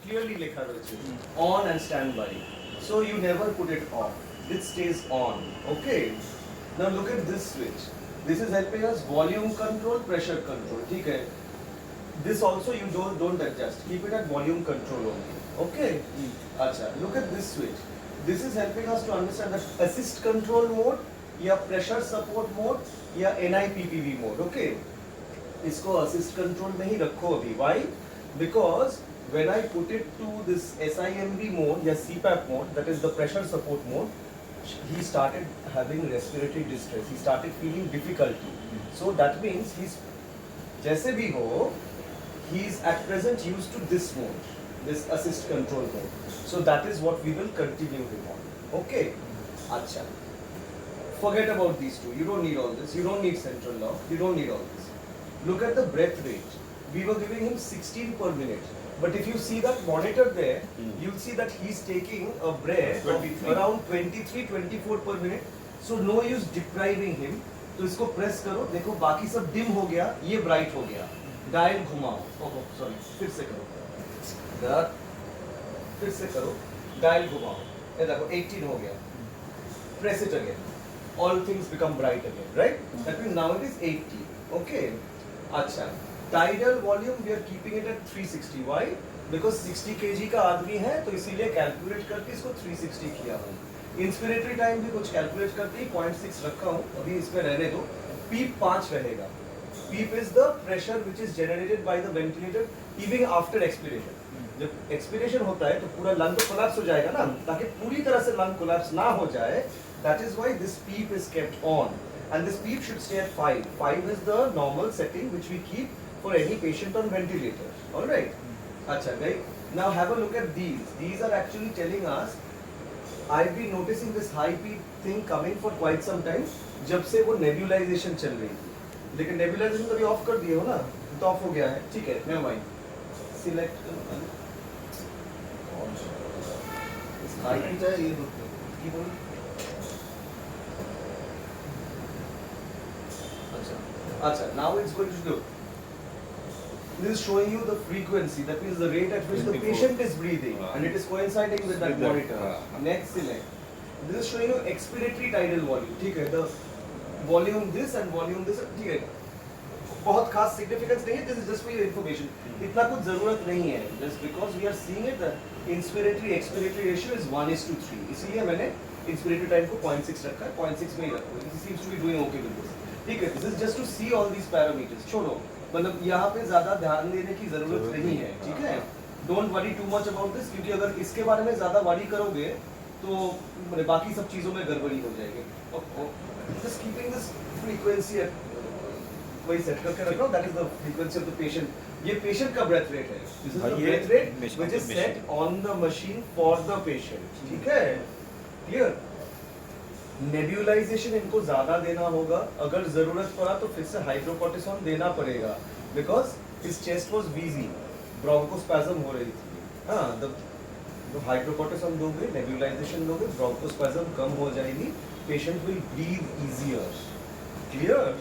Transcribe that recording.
clearly লেখা রয়েছে on and standby. So you never put it off. It stays on. Okay. Now look at this switch. This is helping us volume control, pressure control. ठीक है. This also you don't adjust. Keep it at volume control only. Okay. अच्छा. Look at this switch. This is helping us to understand that assist control mode या pressure support mode या NIPPV mode. Okay. इसको assist control में ही रखो अभी. Why? Because when I put it to this SIMV mode या CPAP mode, that is the pressure support mode, he started having respiratory distress. He started feeling difficulty. So that means he's जैसे भी हो, he is at present used to this mode, this assist control mode. So that is what we will continue him on. Okay? अच्छा. Forget about these two. You don't need all this. You don't need central lock. You don't need all this. Look at the breath rate. We were giving him 16 per minute. But if you see that monitor there, you'll see that he's taking a breath of around 23-24 per minute. So no use depriving him. तो इसको press करो, देखो बाकी सब dim हो गया, ये bright हो गया. डायल घुमाओ. ओहो सॉरी, फिर से करो. फिर से करो. डायल घुमाओ. ये देखो 18 हो गया. Press it again. All things become bright again, right? That means now it is 80. Okay. अच्छा. Tidal volume we are keeping it at 360. Why? Because 60 kg का आदमी है तो इसीलिए कैलकुलेट करके इसको 360 किया हूँ. इंस्पिरेटरी टाइम भी कुछ कैलकुलेट करके 0.6 रखा हूँ. अभी इसमें रहने दो. पीप 5 रहेगा. PEEP is the pressure which is generated by the ventilator even after expiration. जब एक्सपिरेशन होता है तो पूरा लंग तो कोलैप्स हो जाएगा ना, ताकि पूरी तरह से लंग कोलैप्स ना हो जाए. That is why this PEEP is kept on, and this PEEP should stay at 5. 5 is the normal setting which we keep for any patient on ventilator. All right. Acha, right? Now have a look at these. These are actually telling us. I've been noticing this high PEEP thing coming for quite some time. जब से वो nebulization चल रही थी. लेकिन nebulization तो अभी of कर दिए हो ना? तो ऑफ हो गया है. ठीक है. Never mind. Select. इस high PEEP है ये keyboard. Acha, now it's going to do. This is showing you the frequency, that means the rate at which the patient is breathing, and it is coinciding with that monitor. Next select. This is showing you expiratory tidal volume. ठीक है, the volume this and volume this. ठीक है, बहुत खास significance नहीं है. This is just for your information. इतना कुछ जरूरत नहीं है. Just because we are seeing it, the inspiratory expiratory ratio is 1:3. इसीलिए मैंने inspiratory time को 0.6 रखा है. 0.6 में ही रखो. It seems to be doing okay with this. ठीक है, this is just to see all these parameters. छोड़ो, मतलब यहाँ पे ज़्यादा ध्यान देने की ज़रूरत नहीं है. ठीक है, don't worry too much about this, क्योंकि अगर इसके बारे में ज़्यादा worry करोगे तो बाकी सब चीज़ों में गड़बड़ी हो जाएगी. Just keeping this frequency at वही सेट करके रख लो. That is the frequency of the patient. ये patient का breath rate है. This is the breath rate which is set on the machine for the patient. ठीक है, clear? नेब्यूलाइजेशन इनको ज्यादा देना होगा. अगर जरूरत पड़ा तो फिर से हाइड्रोकोर्टिसोन देना पड़ेगा, because his chest was wheezy, bronchospasm हो रही थी. हाँ, तो हाइड्रोकोर्टिसोन दोगे, नेब्यूलाइजेशन दोगे, ब्रोंकोस्पैज्म कम हो जाएगी, patient will breathe easier. Clear?